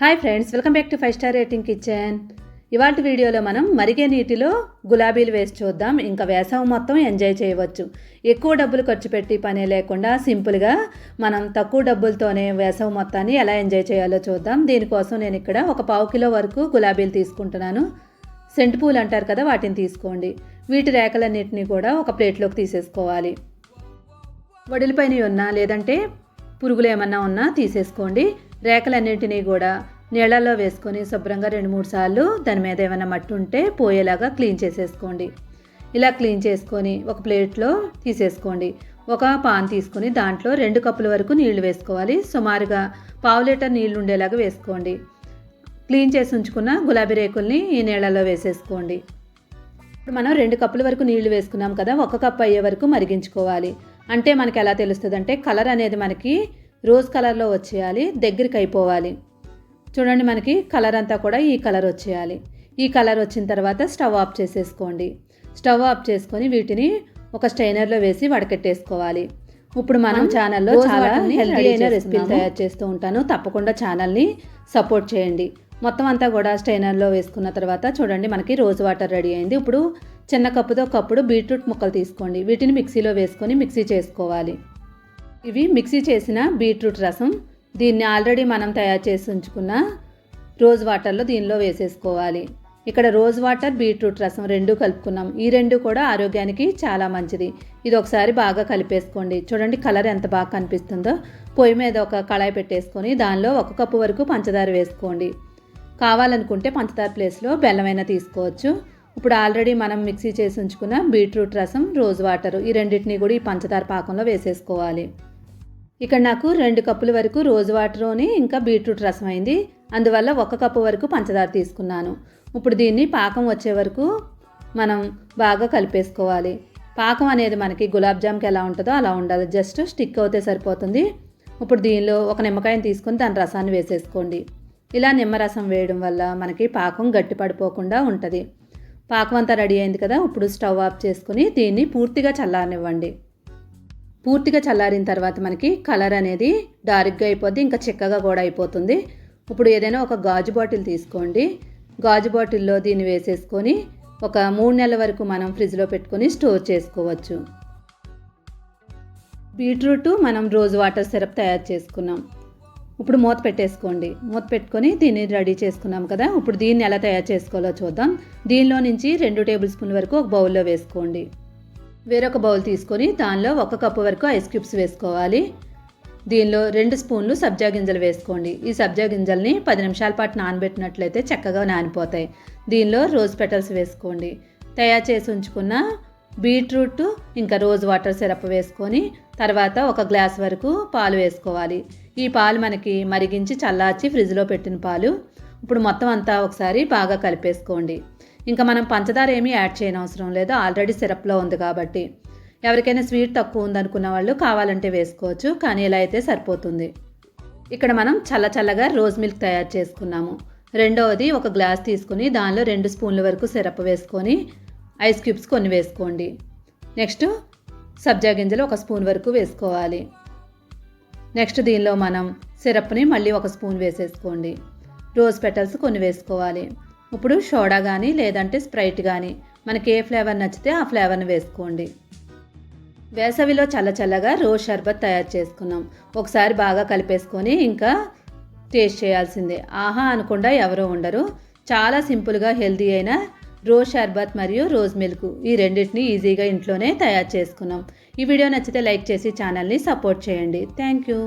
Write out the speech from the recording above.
Hi friends, welcome back to 5 star rating kitchen. ఇవాళ వీడియోలో మనం మరిగే నీటిలో గులాబీలు వేసి చూద్దాం. ఇంకా వేసవి మొత్తం ఎంజాయ్ చేయవచ్చు. ఎక్కువ డబ్బులు ఖర్చు పెట్టి పనే లేకుండా సింపుల్గా మనం తక్కువ డబ్బులతోనే వేసవి మొత్తాన్ని ఎలా ఎంజాయ్ చేయాలో చూద్దాం. దీనికోసం నేను ఇక్కడ ఒక 1/2 కిలో వరకు గులాబీలు తీసుకుంటున్నాను. సెంటు పూలు అంటారు కదా, వాటిని తీసుకోండి. వీటి రేకలన్నింటినీ కూడా ఒక ప్లేట్లోకి తీసేసుకోవాలి. వడిలిపైన ఉన్నా లేదంటే పురుగులు ఏమన్నా ఉన్నా తీసేసుకోండి. రేకలన్నింటినీ కూడా నీళ్ళల్లో వేసుకొని శుభ్రంగా 2-3 సార్లు దాని మీద ఏమైనా మట్టి ఉంటే పోయేలాగా క్లీన్ చేసేసుకోండి. ఇలా క్లీన్ చేసుకొని ఒక ప్లేట్లో తీసేసుకోండి. ఒక పాన్ తీసుకొని దాంట్లో 2 కప్పుల వరకు నీళ్లు వేసుకోవాలి. సుమారుగా 1/2 లీటర్ నీళ్లు ఉండేలాగా వేసుకోండి. క్లీన్ చేసి ఉంచుకున్న గులాబీ రేకుల్ని ఈ నీళ్ళలో వేసేసుకోండి. ఇప్పుడు మనం 2 కప్పుల వరకు నీళ్లు వేసుకున్నాం కదా, 1 కప్పు అయ్యే వరకు మరిగించుకోవాలి. అంటే మనకి ఎలా తెలుస్తుంది అంటే కలర్ అనేది మనకి రోజ్ కలర్లో వచ్చేయాలి, దగ్గరికి అయిపోవాలి. చూడండి, మనకి కలర్ అంతా కూడా ఈ కలర్ వచ్చేయాలి. ఈ కలర్ వచ్చిన తర్వాత స్టవ్ ఆఫ్ చేసేసుకోండి. స్టవ్ ఆఫ్ చేసుకొని వీటిని ఒక స్ట్రైనర్లో వేసి వడకెట్టేసుకోవాలి. ఇప్పుడు మనం ఛానల్లో చాలా హెల్తీ అయిన రెసిపీలు తయారు చేస్తూ ఉంటాను. తప్పకుండా ఛానల్ని సపోర్ట్ చేయండి. మొత్తం అంతా కూడా స్ట్రైనర్లో వేసుకున్న తర్వాత చూడండి, మనకి రోజ్ వాటర్ రెడీ అయింది. ఇప్పుడు చిన్న కప్పుతో కప్పుడు బీట్రూట్ ముక్కలు తీసుకోండి. వీటిని మిక్సీలో వేసుకొని మిక్సీ చేసుకోవాలి. ఇవి మిక్సీ చేసిన బీట్రూట్ రసం. దీన్ని ఆల్రెడీ మనం తయారు చేసి ఉంచుకున్న రోజ్ వాటర్లో దీనిలో వేసేసుకోవాలి. ఇక్కడ రోజ్ వాటర్, బీట్రూట్ రసం 2 కలుపుకున్నాం. ఈ 2 కూడా ఆరోగ్యానికి చాలా మంచిది. ఇది ఒకసారి బాగా కలిపేసుకోండి. చూడండి కలర్ ఎంత బాగా కనిపిస్తుందో. పొయ్యి మీద ఒక కళాయి పెట్టేసుకొని దానిలో 1 కప్పు వరకు పంచదార వేసుకోండి. కావాలనుకుంటే పంచదార ప్లేస్లో బెల్లమైనా తీసుకోవచ్చు. ఇప్పుడు ఆల్రెడీ మనం మిక్సీ చేసి ఉంచుకున్న బీట్రూట్ రసం, రోజ్ వాటర్ ఈ రెండింటినీ కూడా ఈ పంచదార పాకంలో వేసేసుకోవాలి. ఇక్కడ నాకు 2 కప్పుల వరకు రోజ్ వాటర్ని ఇంకా బీట్రూట్ రసం అయింది. అందువల్ల 1 కప్పు వరకు పంచదార తీసుకున్నాను. ఇప్పుడు దీన్ని పాకం వచ్చే వరకు మనం బాగా కలిపేసుకోవాలి. పాకం అనేది మనకి గులాబ్ జామ్కి ఎలా ఉంటుందో అలా ఉండాలి. జస్ట్ స్టిక్ అవుతే సరిపోతుంది. ఇప్పుడు దీనిలో ఒక నిమ్మకాయని తీసుకొని దాని రసాన్ని వేసేసుకోండి. ఇలా నిమ్మరసం వేయడం వల్ల మనకి పాకం గట్టి పడిపోకుండా ఉంటుంది. పాకం అంతా రెడీ అయింది కదా. ఇప్పుడు స్టవ్ ఆఫ్ చేసుకుని దీన్ని పూర్తిగా చల్లారనివ్వండి. పూర్తిగా చల్లారిన తర్వాత మనకి కలర్ అనేది డార్క్గా అయిపోద్ది, ఇంకా చిక్కగా కూడా అయిపోతుంది. ఇప్పుడు ఏదైనా ఒక గాజు బాటిల్ తీసుకోండి. గాజు బాటిల్లో దీన్ని వేసేసుకొని ఒక 3 నెలల వరకు మనం ఫ్రిడ్జ్లో పెట్టుకొని స్టోర్ చేసుకోవచ్చు. బీట్రూట్ మనం రోజ్ వాటర్ సిరప్ తయారు చేసుకున్నాం. ఇప్పుడు మూత పెట్టేసుకోండి. మూత పెట్టుకొని దీన్ని రెడీ చేసుకున్నాం కదా. ఇప్పుడు దీన్ని ఎలా తయారు చేసుకోవాలో చూద్దాం. దీనిలో నుంచి 2 టేబుల్ స్పూన్ల వరకు ఒక బౌల్లో వేసుకోండి. వేరొక బౌల్ తీసుకొని దానిలో 1 కప్పు వరకు ఐస్ క్యూబ్స్ వేసుకోవాలి. దీనిలో 2 స్పూన్లు సబ్జా గింజలు వేసుకోండి. ఈ సబ్జా గింజల్ని 10 నిమిషాల పాటు నానబెట్టినట్లయితే చక్కగా నానిపోతాయి. దీనిలో రోజ్ పెటల్స్ వేసుకోండి. తయారు చేసి ఉంచుకున్న బీట్రూట్ ఇంకా రోజ్ వాటర్ సిరప్ వేసుకొని తర్వాత 1 గ్లాస్ వరకు పాలు వేసుకోవాలి. ఈ పాలు మనకి మరిగించి చల్లార్చి ఫ్రిడ్జ్లో పెట్టిన పాలు. ఇప్పుడు మొత్తం అంతా ఒకసారి బాగా కలిపేసుకోండి. ఇంకా మనం పంచదార ఏమీ యాడ్ చేయనవసరం లేదు, ఆల్రెడీ సిరప్లో ఉంది కాబట్టి. ఎవరికైనా స్వీట్ తక్కువ ఉందనుకున్న వాళ్ళు కావాలంటే వేసుకోవచ్చు, కానీ ఇలా అయితే సరిపోతుంది. ఇక్కడ మనం చల్లగా రోజ్ మిల్క్ తయారు చేసుకున్నాము. రెండవది 1 గ్లాస్ తీసుకుని దానిలో 2 స్పూన్ల వరకు సిరప్ వేసుకొని ఐస్ క్యూబ్స్ కొన్ని వేసుకోండి. నెక్స్ట్ సబ్జా గింజలు 1 స్పూన్ వరకు వేసుకోవాలి. నెక్స్ట్ దీనిలో మనం సిరప్ని మళ్ళీ 1 స్పూన్ వేసేసుకోండి. రోజ్ పెటల్స్ కొన్ని వేసుకోవాలి. ఇప్పుడు సోడా కానీ లేదంటే స్ప్రైట్ కానీ మనకి ఏ ఫ్లేవర్ నచ్చితే ఆ ఫ్లేవర్ని వేసుకోండి. వేసవిలో చల్లగా రోజ్ షర్బత్ తయారు చేసుకున్నాం. ఒకసారి బాగా కలిపేసుకొని ఇంకా టేస్ట్ చేయాల్సిందే. ఆహా అనకుండా ఎవరూ ఉండరు. చాలా సింపుల్గా హెల్తీ అయిన రోజ్ షర్బత్ మరియు రోజ్ మిల్క్ ఈ రెండింటిని ఈజీగా ఇంట్లోనే తయారు చేసుకున్నాం. ఈ వీడియో నచ్చితే లైక్ చేసి ఛానల్ని సపోర్ట్ చేయండి. Thank you.